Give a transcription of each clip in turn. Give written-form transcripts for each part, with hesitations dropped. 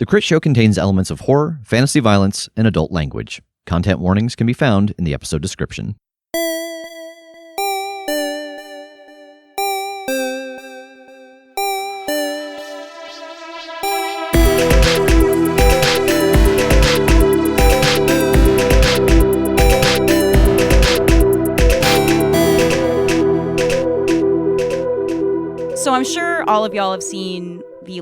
The Crit Show contains elements of horror, fantasy violence, and adult language. Content warnings can be found in the episode description. So I'm sure all of y'all have seen the,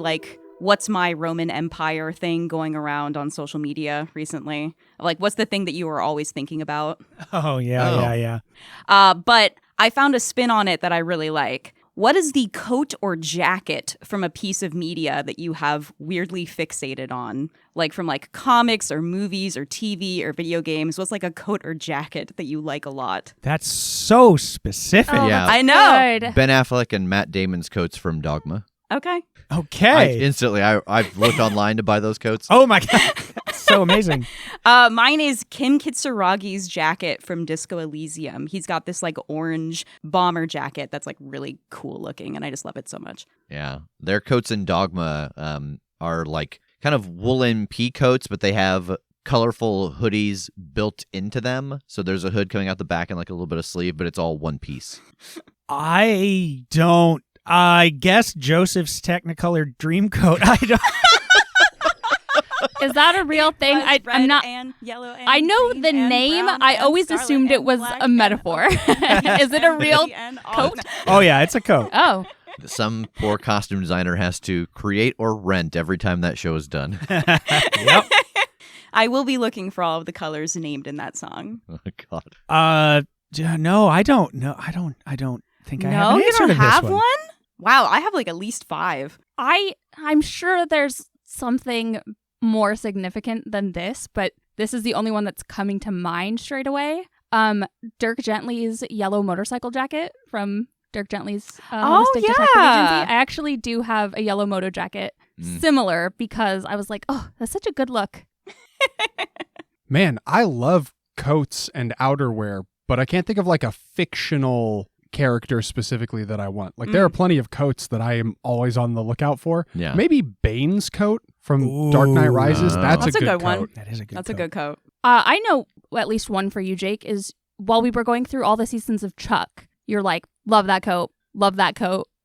what's my Roman Empire thing going around on social media recently. What's the thing that you were always thinking about? Yeah. But I found a spin on it that I really like. What is the coat or jacket from a piece of media that you have weirdly fixated on? From comics or movies or TV or video games? What's a coat or jacket that you like a lot? That's so specific. Oh, Yeah. I know. Good. Ben Affleck and Matt Damon's coats from Dogma. Okay. Okay. I've looked online to buy those coats. Oh my God. So amazing. Mine is Kim Kitsuragi's jacket from Disco Elysium. He's got this orange bomber jacket that's really cool looking, and I just love it so much. Yeah. Their coats in Dogma are kind of woolen pea coats, but they have colorful hoodies built into them. So there's a hood coming out the back and a little bit of sleeve, but it's all one piece. I guess Joseph's Technicolor Dreamcoat. I don't. Is that a real thing? I'm not. And yellow and I know green the and name. brown I and always scarlet assumed it and was black a and- metaphor. Is it a real coat? Oh yeah, it's a coat. Oh, Some poor costume designer has to create or rent every time that show is done. Yep. I will be looking for all of the colors named in that song. Oh, God. No, I don't know. I don't think I have No, an you answer don't to this have one. one? Wow, I have at least 5. I'm sure there's something more significant than this, but this is the only one that's coming to mind straight away. Dirk Gently's yellow motorcycle jacket from Dirk Gently's Holistic Detective Agency. I actually do have a yellow moto jacket similar because I was like, oh, that's such a good look. Man, I love coats and outerwear, but I can't think of a fictional character specifically that I want. There are plenty of coats that I am always on the lookout for. Yeah. Maybe Bane's coat from Dark Knight Rises. Oh. That's a good good coat. one. That is a good. That's coat. a good coat. I know at least one for you, Jake, is while we were going through all the seasons of Chuck, you're like, love that coat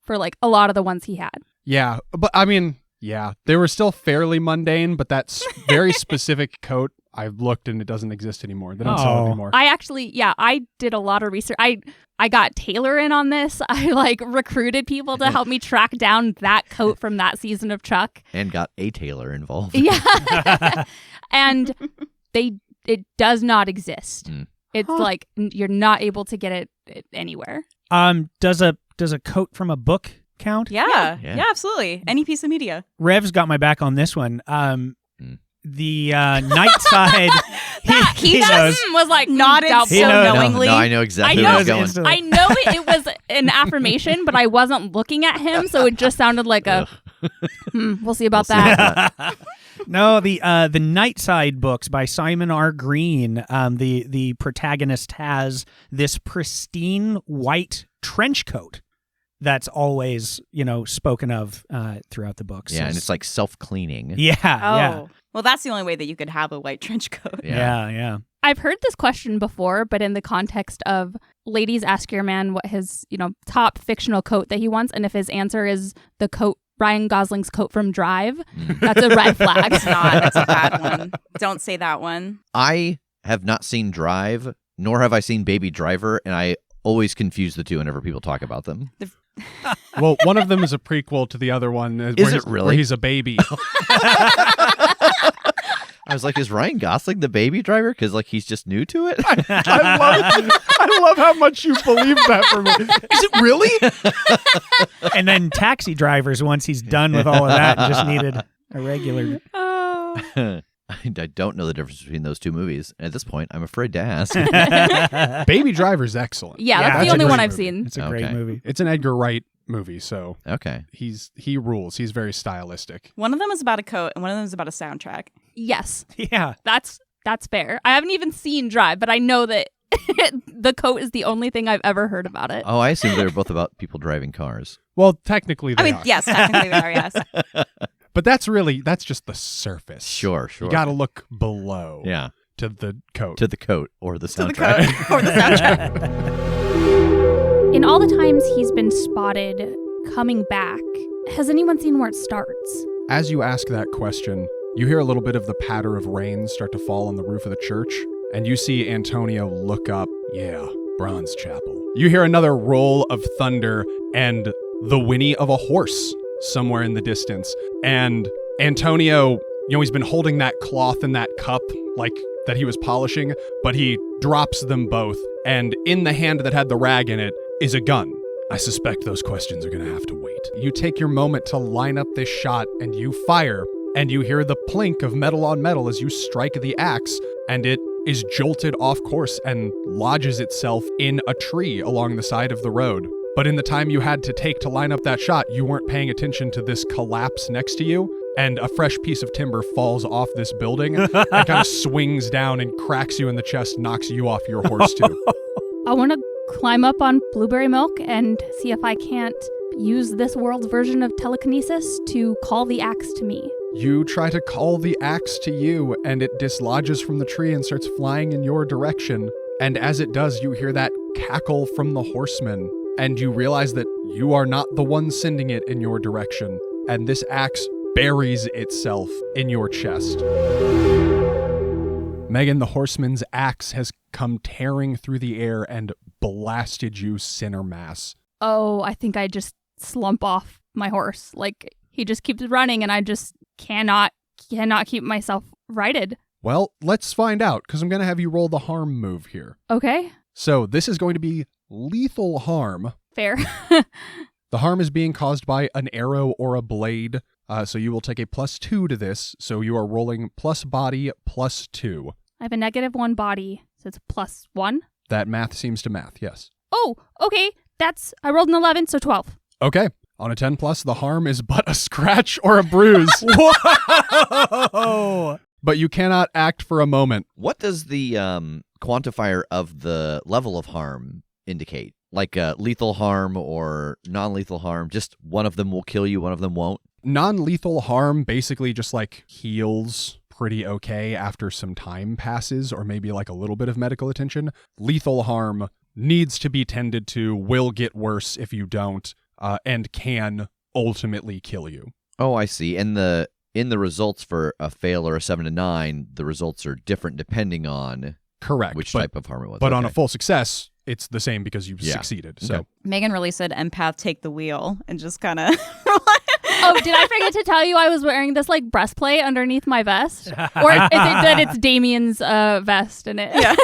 for a lot of the ones he had. Yeah, but I mean, yeah, they were still fairly mundane, but that very specific coat, I've looked and it doesn't exist anymore. They don't sell it anymore. I did a lot of research. I got Taylor in on this. I recruited people to help me track down that coat from that season of Chuck. And got a tailor involved. Yeah. And it does not exist. It's you're not able to get it anywhere. Does a coat from a book count? Yeah, Yeah. absolutely. Any piece of media. Rev's got my back on this one. The night side. He knows. was Nodded doubtful. He knows. knowingly. No, I know exactly I where he's know. going. Instantly. I know it was an affirmation, but I wasn't looking at him, so it just sounded like a. We'll see about that. No, the Night Side books by Simon R. Green. The protagonist has this pristine white trench coat that's always spoken of throughout the books. Yeah, and it's self-cleaning. Yeah, Oh. yeah, Well, that's the only way that you could have a white trench coat. yeah. I've heard this question before, but in the context of ladies ask your man what his top fictional coat that he wants, and if his answer is the coat. Ryan Gosling's coat from Drive. That's a red flag. It's not. It's a bad one. Don't say that one. I have not seen Drive, nor have I seen Baby Driver, and I always confuse the two whenever people talk about them. Well, one of them is a prequel to the other one. Is it really? Where he's a baby. I was like, is Ryan Gosling the Baby Driver? Because he's just new to it? I love how much you believe that for me. Is it really? And then Taxi Drivers, once he's done with all of that, and just needed a regular. Oh. I don't know the difference between those two movies. At this point, I'm afraid to ask. Baby Driver's excellent. Yeah, Yeah, that's that's the a only great one I've movie. seen. It's a great Okay. movie. It's an Edgar Wright movie, so Okay. he rules. He's very stylistic. One of them is about a coat, and one of them is about a soundtrack. Yes, Yeah. that's fair. I haven't even seen Drive, but I know that the coat is the only thing I've ever heard about it. Oh, I assume they were both about people driving cars. Well, technically they I mean, are. yes, technically they are, yes. But that's just the surface. Sure. You got to look below. Yeah. To the coat. To the coat or the To the soundtrack. coat or the soundtrack. In all the times he's been spotted coming back, has anyone seen where it starts? As you ask that question, you hear a little bit of the patter of rain start to fall on the roof of the church, and you see Antonio look up. Yeah, Bronze Chapel. You hear another roll of thunder and the whinny of a horse somewhere in the distance. And Antonio, he's been holding that cloth and that cup like that he was polishing, but he drops them both. And in the hand that had the rag in it is a gun. I suspect those questions are going to have to wait. You take your moment to line up this shot and you fire, and you hear the plink of metal on metal as you strike the axe, and it is jolted off course and lodges itself in a tree along the side of the road. But in the time you had to take to line up that shot, you weren't paying attention to this collapse next to you, and a fresh piece of timber falls off this building and kind of swings down and cracks you in the chest, knocks you off your horse too. I want to climb up on Blueberry Milk and see if I can't use this world's version of telekinesis to call the axe to me. You try to call the axe to you, and it dislodges from the tree and starts flying in your direction. And as it does, you hear that cackle from the Horseman, and you realize that you are not the one sending it in your direction, and this axe buries itself in your chest. Megan, the Horseman's axe has come tearing through the air and blasted you center mass. Oh, I think I just slump off my horse. Like, he just keeps running and I just cannot keep myself righted. Well, let's find out, because I'm going to have you roll the harm move here. Okay. So this is going to be lethal harm. Fair. The harm is being caused by an arrow or a blade, so you will take a +2 to this, so you are rolling plus body +2. I have a -1 body, so it's +1. That math seems to math, yes. Oh, okay. I rolled an 11, so 12. Okay. On a 10+, the harm is but a scratch or a bruise. Whoa! But you cannot act for a moment. What does the quantifier of the level of harm indicate? Like lethal harm or non-lethal harm? Just one of them will kill you, one of them won't? Non-lethal harm basically just like heals pretty okay after some time passes, or maybe like a little bit of medical attention. Lethal harm needs to be tended to, will get worse if you don't, and can ultimately kill you. Oh, I see. And in the results for a fail or a 7 to 9, the results are different depending on Correct. which type of harm it was. But on a Okay. full success, it's the same because you've Yeah. succeeded. Okay. So Megan really said empath take the wheel and just kind of Oh, did I forget to tell you I was wearing this like breastplate underneath my vest? Or is it that it's Damien's vest in it? Yeah.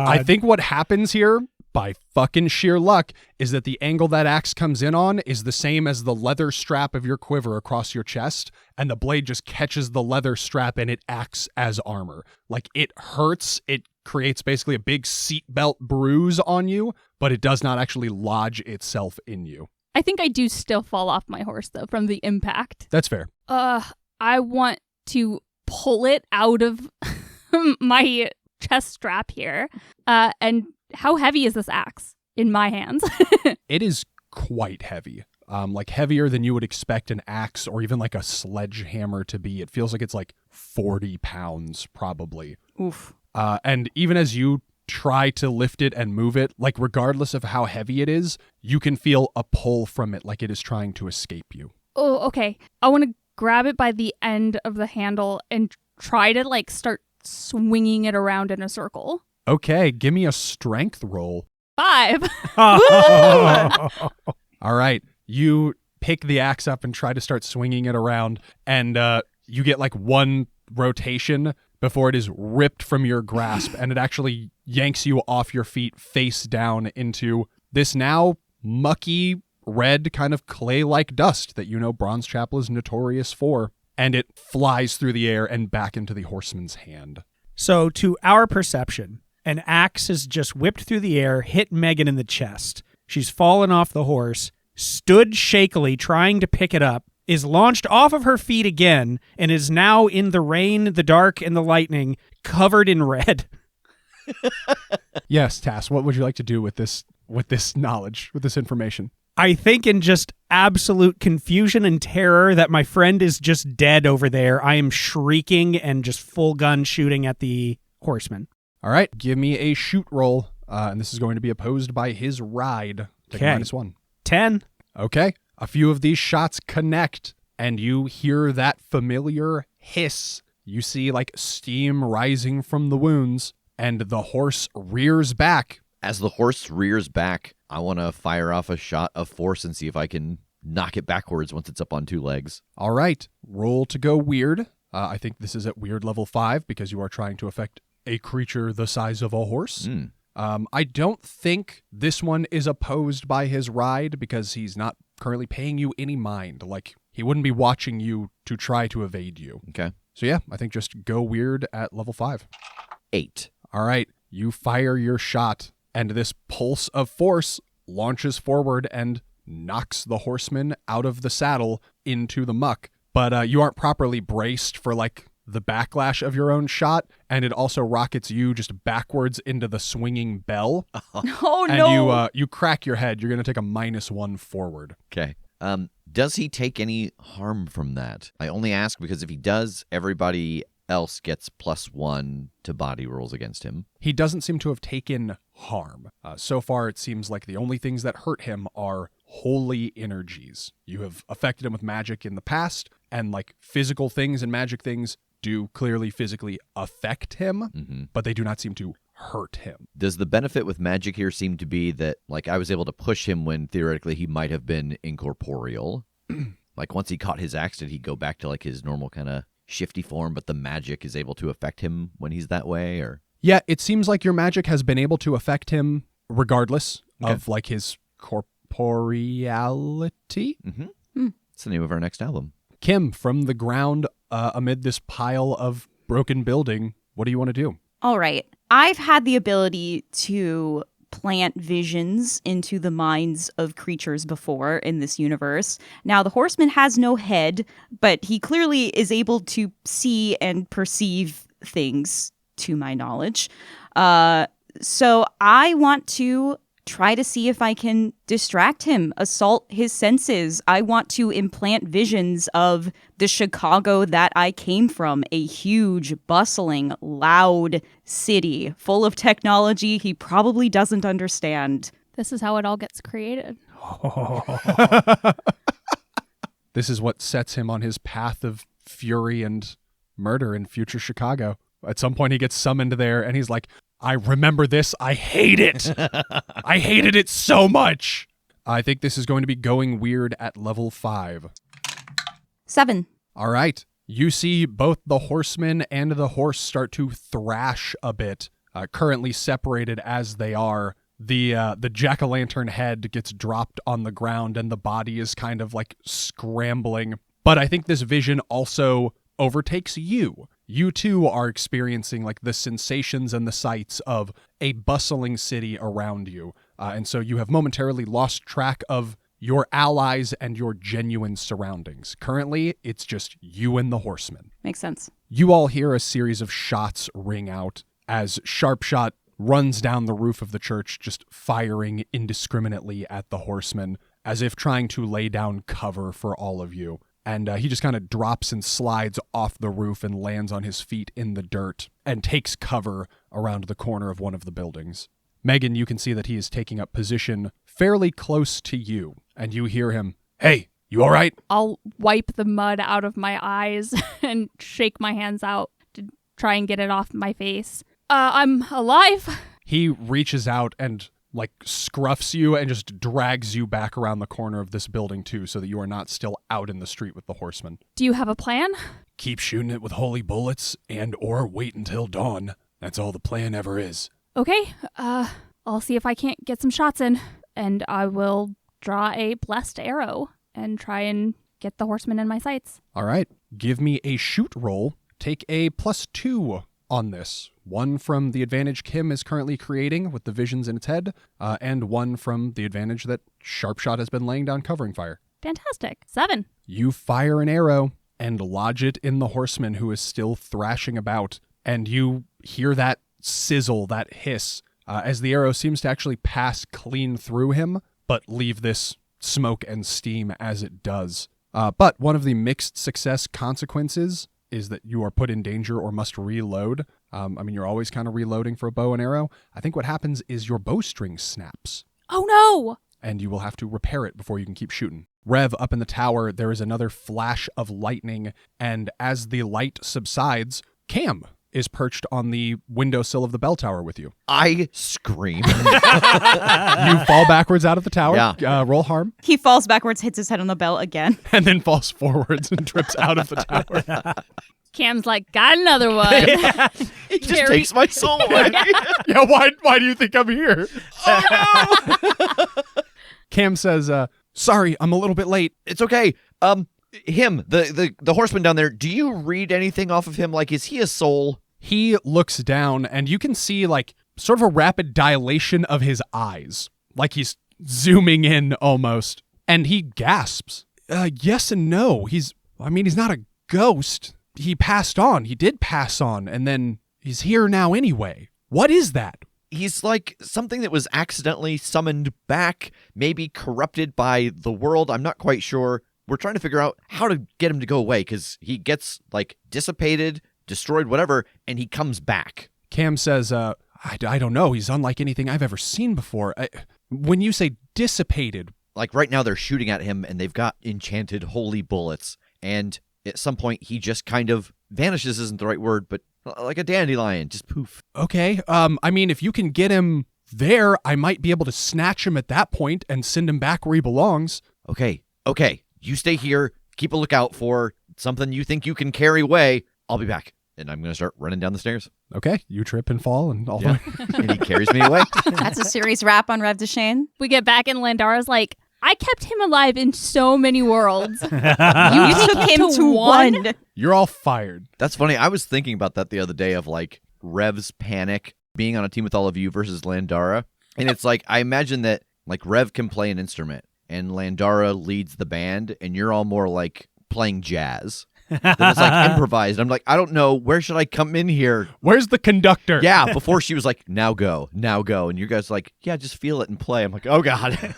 I think what happens here, by fucking sheer luck, is that the angle that axe comes in on is the same as the leather strap of your quiver across your chest, and the blade just catches the leather strap and it acts as armor. Like, it hurts, it creates basically a big seatbelt bruise on you, but it does not actually lodge itself in you. I think I do still fall off my horse though from the impact. That's fair. I want to pull it out of my chest strap here. And how heavy is this axe in my hands? It is quite heavy. Like heavier than you would expect an axe or even like a sledgehammer to be. It feels like it's like 40 pounds probably. Oof. And even as you try to lift it and move it, like regardless of how heavy it is, you can feel a pull from it like it is trying to escape you. Oh, okay. I want to grab it by the end of the handle and try to like start swinging it around in a circle. Okay, give me a strength roll. 5. All right, you pick the axe up and try to start swinging it around, and you get like one rotation before it is ripped from your grasp, and it actually yanks you off your feet face down into this now mucky, red, kind of clay-like dust that you know Bronze Chapel is notorious for, and it flies through the air and back into the Horseman's hand. So, to our perception, an axe has just whipped through the air, hit Megan in the chest. She's fallen off the horse, stood shakily trying to pick it up, is launched off of her feet again, and is now in the rain, the dark, and the lightning, covered in red. Yes, Tass, what would you like to do with this knowledge, with this information? I think in just absolute confusion and terror that my friend is just dead over there, I am shrieking and just full gun shooting at the horseman. All right, give me a shoot roll, and this is going to be opposed by his ride. Take a -1. 10. Okay, a few of these shots connect, and you hear that familiar hiss. You see, like, steam rising from the wounds, and the horse rears back. As the horse rears back, I want to fire off a shot of force and see if I can knock it backwards once it's up on 2 legs. All right, roll to go weird. I think this is at weird level 5 because you are trying to affect a creature the size of a horse. I don't think this one is opposed by his ride because he's not currently paying you any mind. Like, he wouldn't be watching you to try to evade you. Okay. So yeah, I think just go weird at level 5. 8. All right, you fire your shot, and this pulse of force launches forward and knocks the horseman out of the saddle into the muck. But you aren't properly braced for, like, the backlash of your own shot, and it also rockets you just backwards into the swinging bell. Oh, and no. you crack your head. You're going to take a -1 forward. Okay. Does he take any harm from that? I only ask because if he does, everybody else gets +1 to body rolls against him. He doesn't seem to have taken harm. So far, it seems like the only things that hurt him are holy energies. You have affected him with magic in the past, and, like, physical things and magic things do clearly physically affect him, but they do not seem to hurt him. Does the benefit with magic here seem to be that, like, I was able to push him when theoretically he might have been incorporeal? Like, once he caught his axe, did he go back to, like, his normal kind of shifty form, but the magic is able to affect him when he's that way, or? Yeah, it seems like your magic has been able to affect him regardless of, like, his corporeality. It's the name of our next album. Kim, from the ground amid this pile of broken building, what do you want to do? All right. I've had the ability to plant visions into the minds of creatures before in this universe. Now, the horseman has no head, but he clearly is able to see and perceive things, to my knowledge. So I want to try to see if I can distract him, assault his senses. I want to implant visions of the Chicago that I came from, a huge, bustling, loud city full of technology he probably doesn't understand. This is how it all gets created. This is what sets him on his path of fury and murder in future Chicago. At some point, he gets summoned there, and he's like, I remember this. I hate it. I hated it so much. I think this is going to be going weird at level 5. 7. All right. You see both the horseman and the horse start to thrash a bit, currently separated as they are. The jack-o'-lantern head gets dropped on the ground, and the body is kind of, like, scrambling. But I think this vision also overtakes you. You too are experiencing, like, the sensations and the sights of a bustling city around you. And so you have momentarily lost track of your allies and your genuine surroundings. Currently, it's just you and the horseman. Makes sense. You all hear a series of shots ring out as Sharpshot runs down the roof of the church, just firing indiscriminately at the horseman, as if trying to lay down cover for all of you. And he just kind of drops and slides off the roof and lands on his feet in the dirt and takes cover around the corner of one of the buildings. Megan, you can see that he is taking up position fairly close to you, and you hear him, Hey, you all right? I'll wipe the mud out of my eyes and shake my hands out to try and get it off my face. I'm alive. He reaches out and, like, scruffs you and just drags you back around the corner of this building too, so that you are not still out in the street with the horseman. Do you have a plan? Keep shooting it with holy bullets and or wait until dawn. That's all the plan ever is. Okay, I'll see if I can't get some shots in, and I will draw a blessed arrow and try and get the horseman in my sights. All right, give me a shoot roll. Take a +2 on this. 1 from the advantage Kim is currently creating with the visions in its head, and 1 from the advantage that Sharpshot has been laying down covering fire. Fantastic. 7. You fire an arrow and lodge it in the horseman who is still thrashing about, and you hear that sizzle, that hiss, as the arrow seems to actually pass clean through him, but leave this smoke and steam as it does. But one of the mixed success consequences is that you are put in danger or must reload. You're always kind of reloading for a bow and arrow. I think what happens is your bowstring snaps. Oh no! And you will have to repair it before you can keep shooting. Rev, up in the tower, there is another flash of lightning, and as the light subsides, Cam is perched on the windowsill of the bell tower with you. I scream. You fall backwards out of the tower. Yeah. Roll harm. He falls backwards, hits his head on the bell again. And then falls forwards and trips out of the tower. Cam's like, got another one. He just takes my soul away. Yeah, why do you think I'm here? Oh, no! Cam says, sorry, I'm a little bit late. It's okay. Him, the horseman down there, do you read anything off of him? Like, is he a soul? He looks down, and you can see, like, sort of a rapid dilation of his eyes. Like he's zooming in almost. And he gasps. Yes and no. He's not a ghost. He passed on. He did pass on, and then he's here now anyway. What is that? He's like something that was accidentally summoned back, maybe corrupted by the world. I'm not quite sure. We're trying to figure out how to get him to go away because he gets like dissipated, destroyed, whatever, and he comes back. Cam says, I don't know. He's unlike anything I've ever seen before. When you say dissipated. Like right now they're shooting at him and they've got enchanted holy bullets. And at some point he just kind of vanishes isn't the right word, but like a dandelion, just poof. Okay. If you can get him there, I might be able to snatch him at that point and send him back where he belongs. Okay. You stay here. Keep a lookout for something you think you can carry away. I'll be back. And I'm going to start running down the stairs. Okay. You trip and fall and all yeah. And he carries me away. That's a serious rap on Rev Deshane. We get back and Landara's like, I kept him alive in so many worlds. You took him to one. You're all fired. That's funny. I was thinking about that the other day of like Rev's panic being on a team with all of you versus Landara. And it's like, I imagine that like Rev can play an instrument and Landara leads the band and you're all more like playing jazz. Then it's like improvised. I'm like, I don't know. Where should I come in here? Where's the conductor? Yeah, before she was like, now go. And you guys like, yeah, just feel it and play. I'm like, oh, God.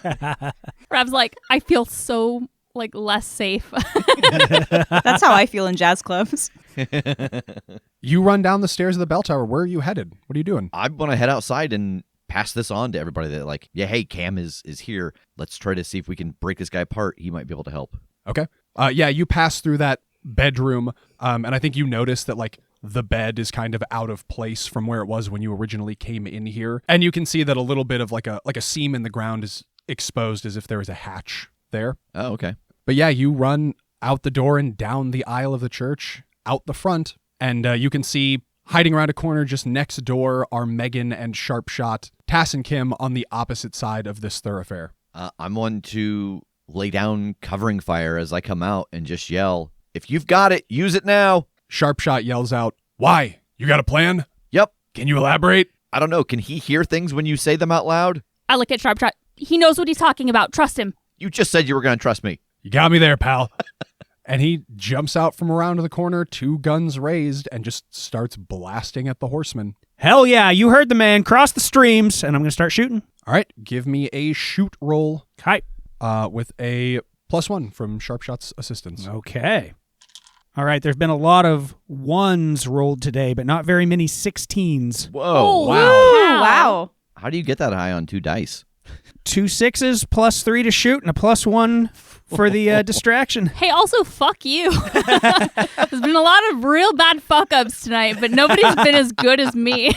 Rev's like, I feel so like less safe. That's how I feel in jazz clubs. You run down the stairs of the bell tower. Where are you headed? What are you doing? I want to head outside and pass this on to everybody that like, yeah, hey, Cam is here. Let's try to see if we can break this guy apart. He might be able to help. Okay. You pass through that bedroom, and I think you notice that like the bed is kind of out of place from where it was when you originally came in here, and you can see that a little bit of like a seam in the ground is exposed as if there was a hatch there. Oh, okay. But yeah, you run out the door and down the aisle of the church, out the front, and you can see hiding around a corner just next door are Megan and Sharpshot, Tass and Kim on the opposite side of this thoroughfare. I'm one to lay down covering fire as I come out and just yell, if you've got it, use it now. Sharpshot yells out, why? You got a plan? Yep. Can you elaborate? I don't know. Can he hear things when you say them out loud? I look at Sharpshot. He knows what he's talking about. Trust him. You just said you were going to trust me. You got me there, pal. And he jumps out from around the corner, 2 guns raised, and just starts blasting at the horseman. Hell yeah, you heard the man. Cross the streams, and I'm going to start shooting. All right, give me a shoot roll. Hi. With a +1 from Sharpshot's assistance. Okay. All right, there's been a lot of 1s rolled today, but not very many 16s. Whoa. Oh, Wow. Wow. How do you get that high on 2 dice? 2 6s, +3 to shoot, and a +1 for the distraction. Hey, also, fuck you. There's been a lot of real bad fuck-ups tonight, but nobody's been as good as me.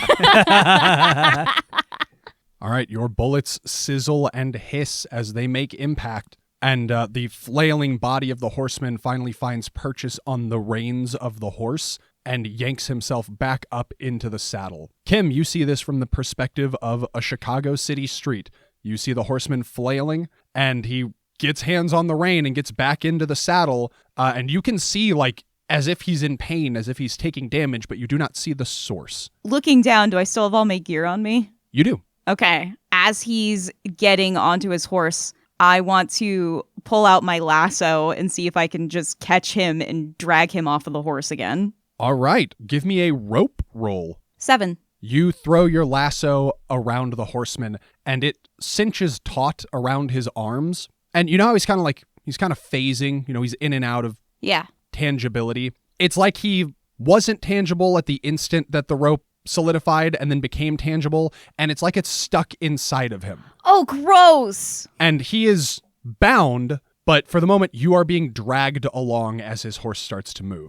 All right, your bullets sizzle and hiss as they make impact, and the flailing body of the horseman finally finds purchase on the reins of the horse and yanks himself back up into the saddle. Kim, you see this from the perspective of a Chicago city street. You see the horseman flailing, and he gets hands on the rein and gets back into the saddle, and you can see, like, as if he's in pain, as if he's taking damage, but you do not see the source. Looking down, do I still have all my gear on me? You do. Okay. As he's getting onto his horse, I want to pull out my lasso and see if I can just catch him and drag him off of the horse again. All right, give me a rope roll. 7. You throw your lasso around the horseman, and it cinches taut around his arms, And you know how he's kind of phasing, he's in and out of Yeah. tangibility. It's like he wasn't tangible at the instant that the rope solidified and then became tangible, and it's like it's stuck inside of him. Oh, gross. And he is bound, but for the moment, you are being dragged along as his horse starts to move.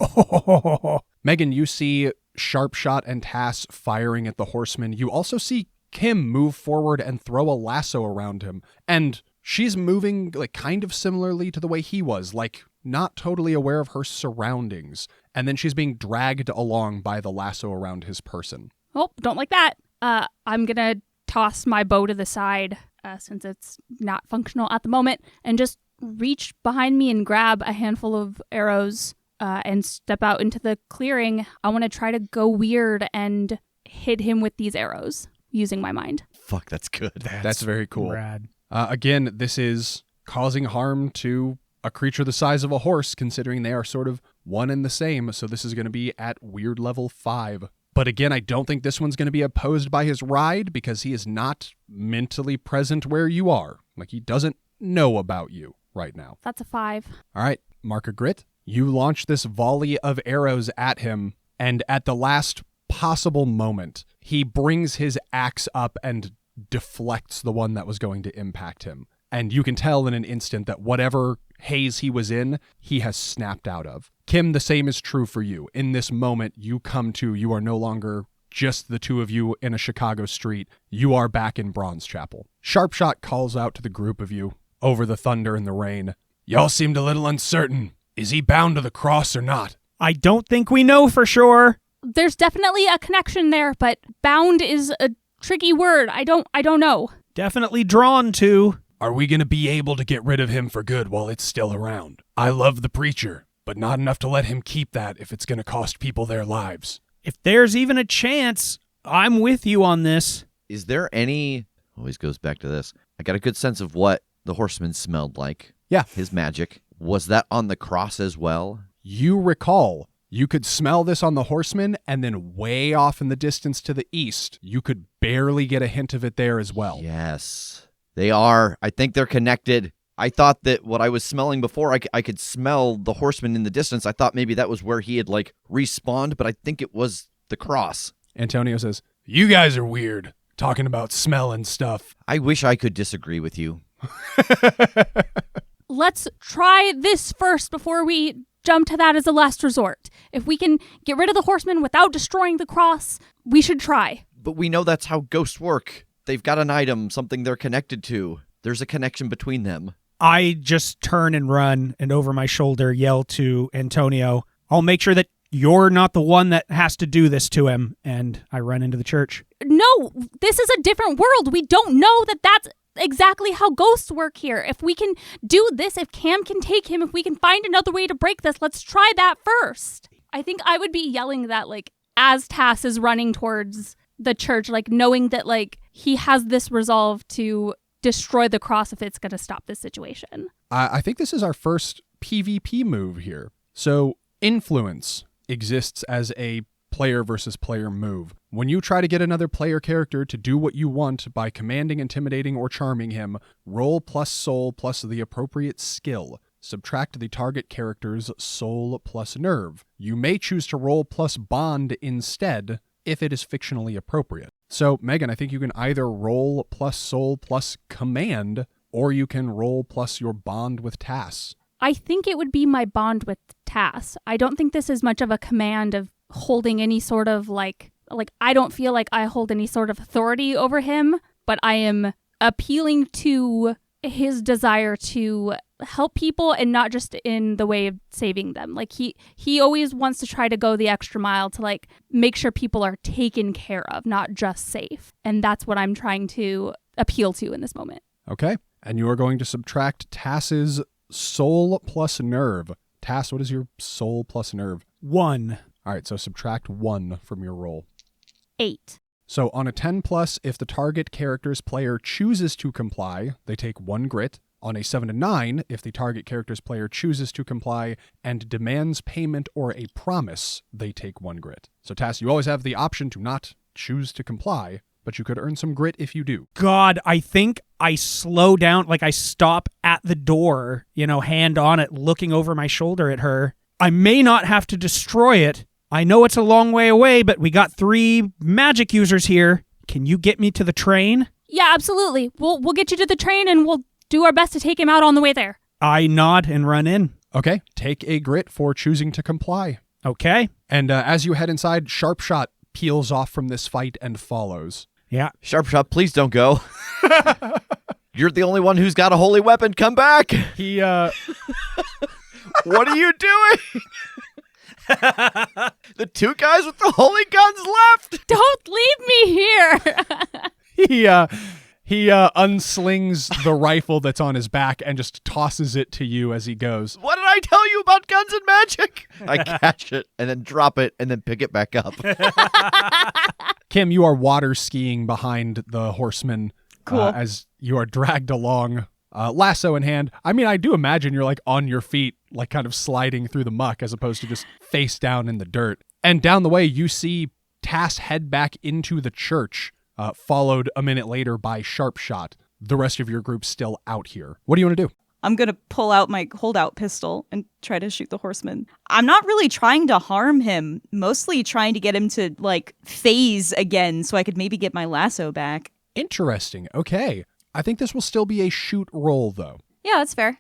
Megan, you see Sharpshot and Tass firing at the horseman. You also see Kim move forward and throw a lasso around him. And she's moving like kind of similarly to the way he was, like not totally aware of her surroundings. And then she's being dragged along by the lasso around his person. Oh, don't like that. I'm going to toss my bow to the side since it's not functional at the moment and just reach behind me and grab a handful of arrows and step out into the clearing. I want to try to go weird and hit him with these arrows using my mind. Fuck, that's good. That's very cool. Rad. Again, this is causing harm to a creature the size of a horse, considering they are sort of one and the same. So this is going to be at weird level 5. But again, I don't think this one's going to be opposed by his ride because he is not mentally present where you are. Like, he doesn't know about you right now. That's a 5. All right, mark a grit. You launch this volley of arrows at him, and at the last possible moment, he brings his axe up and deflects the one that was going to impact him. And you can tell in an instant that whatever haze he was in, he has snapped out of. Kim, the same is true for you. In this moment, you are no longer just the two of you in a Chicago street. You are back in Bronze Chapel. Sharpshot calls out to the group of you over the thunder and the rain. Y'all seemed a little uncertain. Is he bound to the cross or not? I don't think we know for sure. There's definitely a connection there, but bound is a tricky word. I don't know. Definitely drawn to. Are we going to be able to get rid of him for good while it's still around? I love the preacher, but not enough to let him keep that if it's going to cost people their lives. If there's even a chance, I'm with you on this. Is there any... Always goes back to this. I got a good sense of what the horseman smelled like. Yeah. His magic. Was that on the cross as well? You recall, you could smell this on the horseman, and then way off in the distance to the east, you could barely get a hint of it there as well. Yes. They are. I think they're connected. I thought that what I was smelling before, I could smell the horseman in the distance. I thought maybe that was where he had, respawned, but I think it was the cross. Antonio says, you guys are weird, talking about smell and stuff. I wish I could disagree with you. Let's try this first before we jump to that as a last resort. If we can get rid of the horseman without destroying the cross, we should try. But we know that's how ghosts work. They've got an item, something they're connected to. There's a connection between them. I just turn and run and over my shoulder yell to Antonio, I'll make sure that you're not the one that has to do this to him. And I run into the church. No, this is a different world. We don't know that that's exactly how ghosts work here. If we can do this, if Cam can take him, if we can find another way to break this, let's try that first. I think I would be yelling that as Tass is running towards the church, knowing that he has this resolve to destroy the cross if it's going to stop this situation. I think this is our first PvP move here. So influence exists as a player versus player move. When you try to get another player character to do what you want by commanding, intimidating, or charming him, roll plus soul plus the appropriate skill. Subtract the target character's soul plus nerve. You may choose to roll plus bond instead if it is fictionally appropriate. So, Megan, I think you can either roll plus soul plus command, or you can roll plus your bond with Tass. I think it would be my bond with Tass. I don't think this is much of a command of holding any sort of I don't feel like I hold any sort of authority over him, but I am appealing to his desire to help people and not just in the way of saving them. He always wants to try to go the extra mile to make sure people are taken care of, not just safe. And that's what I'm trying to appeal to in this moment. Okay. And you are going to subtract Tass's soul plus nerve. Tass, what is your soul plus nerve? 1. All right, so subtract 1 from your roll. 8. So on a 10 plus, if the target character's player chooses to comply, they take 1 grit. On a 7 to 9, if the target character's player chooses to comply and demands payment or a promise, they take 1 grit. So Tass, you always have the option to not choose to comply, but you could earn some grit if you do. God, I think I slow down, like I stop at the door, hand on it, looking over my shoulder at her. I may not have to destroy it. I know it's a long way away, but we got 3 magic users here. Can you get me to the train? Yeah, absolutely. We'll get you to the train and we'll do our best to take him out on the way there. I nod and run in. Okay, take a grit for choosing to comply. Okay. And as you head inside, Sharpshot peels off from this fight and follows. Yeah. Sharpshot, please don't go. You're the only one who's got a holy weapon. Come back. He, What are you doing? The 2 guys with the holy guns left. Don't leave me here. He unslings the rifle that's on his back and just tosses it to you as he goes. What did I tell you about guns and magic? I catch it and then drop it and then pick it back up. Kim, you are water skiing behind the Horseman. Cool. As you are dragged along, lasso in hand. I mean, I do imagine you're like on your feet, like kind of sliding through the muck as opposed to just face down in the dirt. And down the way, you see Tass head back into the church, followed a minute later by Sharpshot. The rest of your group's still out here. What do you want to do? I'm going to pull out my holdout pistol and try to shoot the Horseman. I'm not really trying to harm him, mostly trying to get him to, phase again so I could maybe get my lasso back. Interesting. Okay. I think this will still be a shoot roll, though. Yeah, that's fair.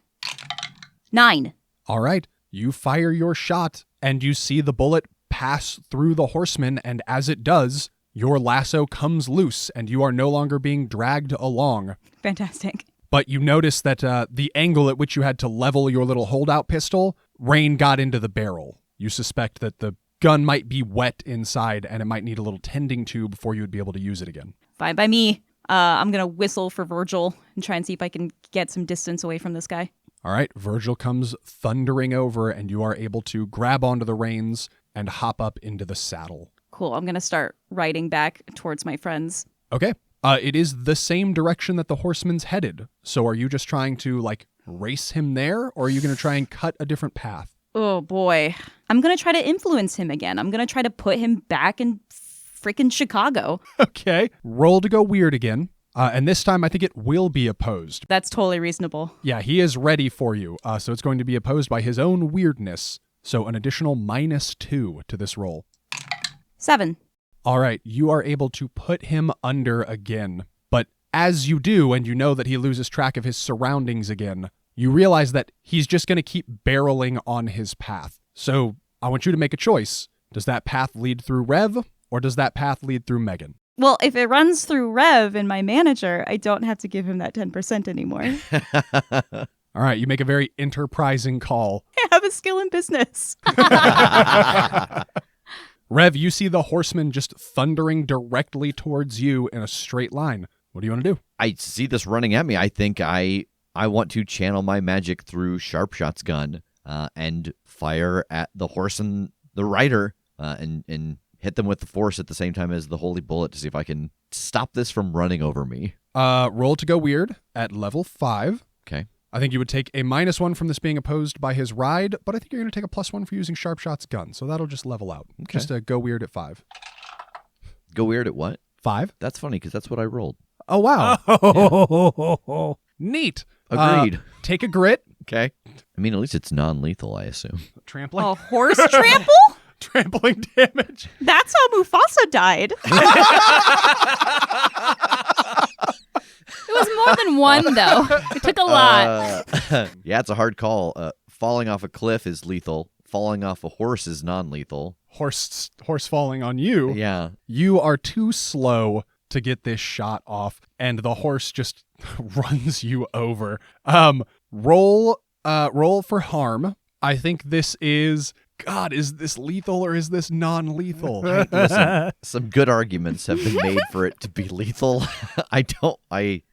9. All right. You fire your shot, and you see the bullet pass through the Horseman, and as it does, your lasso comes loose, and you are no longer being dragged along. Fantastic. But you notice that the angle at which you had to level your little holdout pistol, rain got into the barrel. You suspect that the gun might be wet inside, and it might need a little tending to before you would be able to use it again. Fine by me. I'm going to whistle for Virgil and try and see if I can get some distance away from this guy. All right, Virgil comes thundering over, and you are able to grab onto the reins and hop up into the saddle. Cool. I'm going to start riding back towards my friends. Okay. It is the same direction that the Horseman's headed. So are you just trying to, race him there, or are you going to try and cut a different path? Oh, boy. I'm going to try to influence him again. I'm going to try to put him back in freaking Chicago. Okay. Roll to go weird again. And this time, I think it will be opposed. That's totally reasonable. Yeah, he is ready for you. So it's going to be opposed by his own weirdness. So an additional -2 to this roll. 7. All right, you are able to put him under again. But as you do, and you know that he loses track of his surroundings again, you realize that he's just going to keep barreling on his path. So I want you to make a choice. Does that path lead through Rev, or does that path lead through Megan? Well, if it runs through Rev and my manager, I don't have to give him that 10% anymore. All right, you make a very enterprising call. I have a skill in business. Rev, you see the Horseman just thundering directly towards you in a straight line. What do you want to do? I see this running at me. I think I want to channel my magic through Sharpshot's gun and fire at the horse and the rider and hit them with the force at the same time as the holy bullet to see if I can stop this from running over me. Roll to go weird at level 5. Okay. I think you would take a -1 from this being opposed by his ride, but I think you're going to take a +1 for using Sharpshot's gun, so that'll just level out. Okay. Just go weird at 5. Go weird at what? 5? That's funny because that's what I rolled. Oh, wow. Oh, Neat. Agreed. Take a grit. Okay. I mean, at least it's non-lethal, I assume. Trampling. A horse trample? Trampling damage. That's how Mufasa died. It was more than one, though. It took a lot. Yeah, it's a hard call. Falling off a cliff is lethal. Falling off a horse is non-lethal. Horse falling on you. Yeah. You are too slow to get this shot off, and the horse just runs you over. Roll for harm. I think this is... God, is this lethal or is this non-lethal? Hey, listen, some good arguments have been made for it to be lethal. I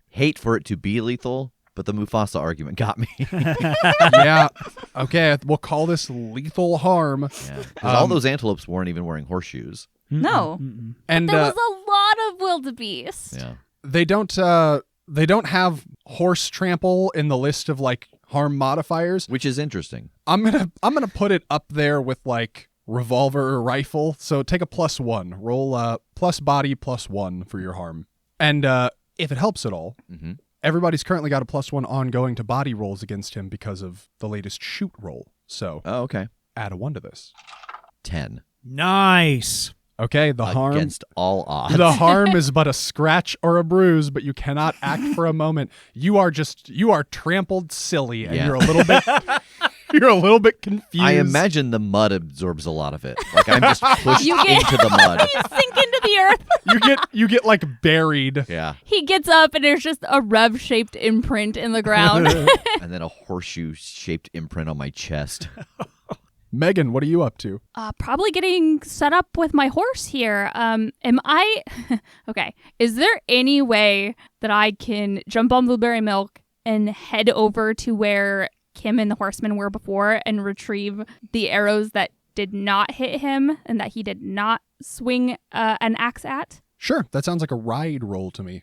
hate for it to be lethal, but the Mufasa argument got me. Yeah. Okay, we'll call this lethal harm. Yeah. 'Cause all those antelopes weren't even wearing horseshoes. No. And There was a lot of wildebeest. Yeah. they don't have horse trample in the list of harm modifiers. Which is interesting. I'm gonna put it up there with revolver or rifle. So take a +1. Roll plus body +1 for your harm. And if it helps at all, everybody's currently got a +1 ongoing to body rolls against him because of the latest shoot roll. So okay. Add a 1 to this. 10. Nice. Okay, the harm against all odds. The harm is but a scratch or a bruise, but you cannot act for a moment. You are trampled silly, and you're a little bit confused. I imagine the mud absorbs a lot of it. Like I'm just pushed into the mud. You sink into the earth. You get like buried. Yeah. He gets up and there's just a rev-shaped imprint in the ground. And then a horseshoe-shaped imprint on my chest. Megan, what are you up to? Probably getting set up with my horse here. Am I... Okay. Is there any way that I can jump on Blueberry Milk and head over to where Kim and the Horseman were before and retrieve the arrows that did not hit him and that he did not swing an axe at? Sure. That sounds like a ride roll to me.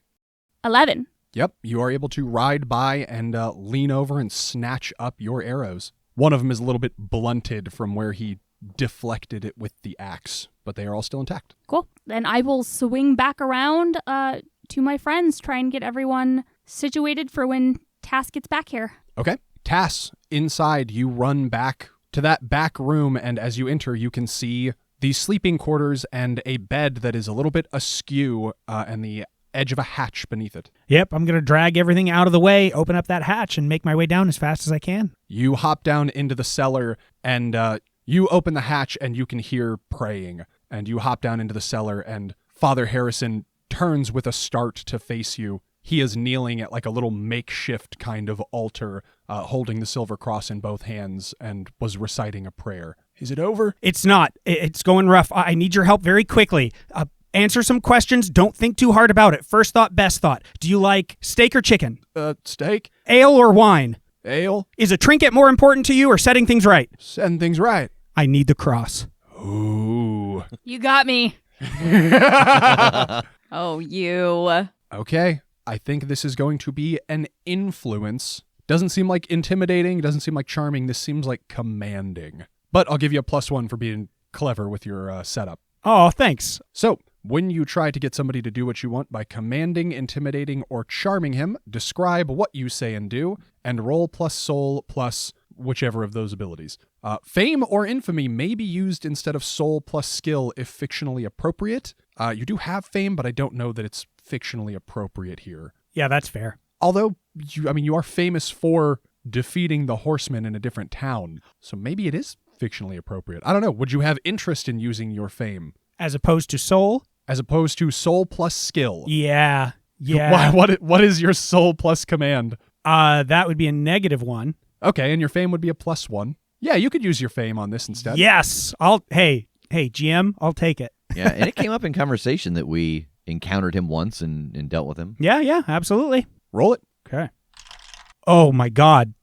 11. Yep. You are able to ride by and lean over and snatch up your arrows. One of them is a little bit blunted from where he deflected it with the axe, but they are all still intact. Cool. Then I will swing back around to my friends, try and get everyone situated for when Tass gets back here. Okay. Tass, inside, you run back to that back room, and as you enter, you can see the sleeping quarters and a bed that is a little bit askew and the edge of a hatch beneath it. Yep, I'm going to drag everything out of the way, open up that hatch, and make my way down as fast as I can. You hop down into the cellar, and you open the hatch, and you can hear praying. And you hop down into the cellar, and Father Harrison turns with a start to face you. He is kneeling at like a little makeshift kind of altar, holding the silver cross in both hands, and was reciting a prayer. Is it over? It's not. It's going rough. I need your help very quickly. Answer some questions. Don't think too hard about it. First thought, best thought. Do you like steak or chicken? Steak. Ale or wine? Ale. Is a trinket more important to you or setting things right? Setting things right. I need the cross. Ooh. You got me. Oh, you. Okay. I think this is going to be an influence. Doesn't seem like intimidating. Doesn't seem like charming. This seems like commanding. But I'll give you a +1 for being clever with your setup. Oh, thanks. So, when you try to get somebody to do what you want by commanding, intimidating, or charming him, describe what you say and do, and roll plus soul plus whichever of those abilities. Fame or infamy may be used instead of soul plus skill if fictionally appropriate. You do have fame, but I don't know that it's fictionally appropriate here. Yeah, that's fair. Although, you are famous for defeating the Horseman in a different town, so maybe it is fictionally appropriate. I don't know. Would you have interest in using your fame? As opposed to soul? As opposed to soul plus skill. Yeah. What is your soul plus command? That would be a -1. Okay, and your fame would be a +1. Yeah, you could use your fame on this instead. Yes. Hey, GM, I'll take it. Yeah, and it came up in conversation that we encountered him once and dealt with him. Yeah, absolutely. Roll it. Okay. Oh my God.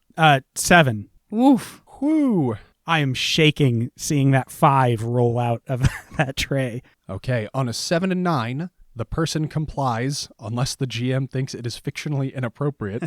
7. Oof. Whew. I am shaking seeing that 5 roll out of that tray. Okay, on a 7 and 9, the person complies unless the GM thinks it is fictionally inappropriate.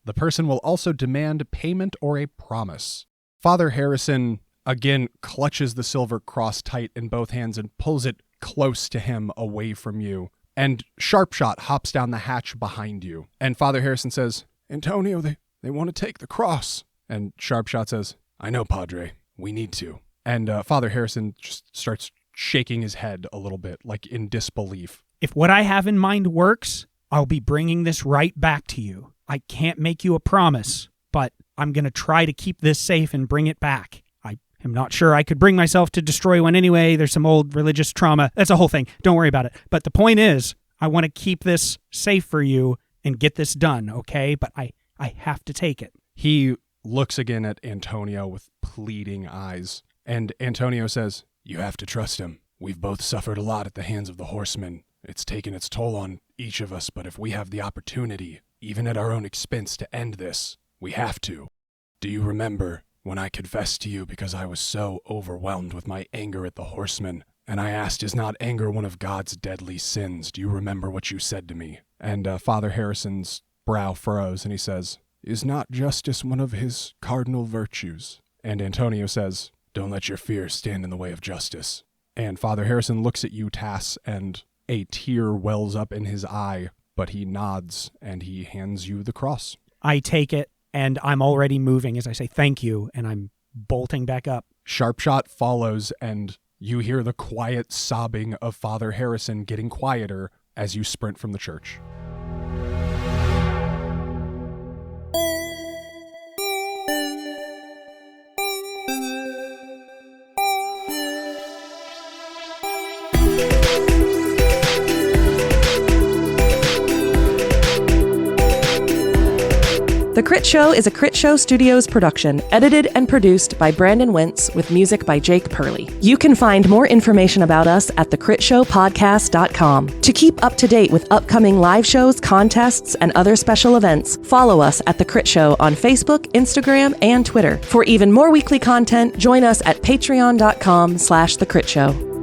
The person will also demand payment or a promise. Father Harrison again clutches the silver cross tight in both hands and pulls it close to him away from you. And Sharpshot hops down the hatch behind you. And Father Harrison says, Antonio, they want to take the cross. And Sharpshot says, I know, Padre. We need to. And Father Harrison just starts shaking his head a little bit, like in disbelief. If what I have in mind works, I'll be bringing this right back to you. I can't make you a promise, but I'm going to try to keep this safe and bring it back. I am not sure I could bring myself to destroy one anyway. There's some old religious trauma. That's a whole thing. Don't worry about it. But the point is, I want to keep this safe for you and get this done, okay? But I have to take it. He looks again at Antonio with pleading eyes. And Antonio says, You have to trust him. We've both suffered a lot at the hands of the Horseman. It's taken its toll on each of us, but if we have the opportunity, even at our own expense, to end this, we have to. Do you remember when I confessed to you because I was so overwhelmed with my anger at the Horseman, and I asked, is not anger one of God's deadly sins? Do you remember what you said to me? And Father Harrison's brow furrows, and he says, Is not justice one of his cardinal virtues? And Antonio says, Don't let your fears stand in the way of justice. And Father Harrison looks at you, Tass, and a tear wells up in his eye, but he nods and he hands you the cross. I take it, and I'm already moving as I say thank you, and I'm bolting back up. Sharpshot follows, and you hear the quiet sobbing of Father Harrison getting quieter as you sprint from the church. The Critshow is a Critshow Studios production, edited and produced by Brandon Wentz with music by Jake Purley. You can find more information about us at thecritshowpodcast.com. To keep up to date with upcoming live shows, contests, and other special events, follow us at The Crit Show on Facebook, Instagram, and Twitter. For even more weekly content, join us at patreon.com/thecritShow.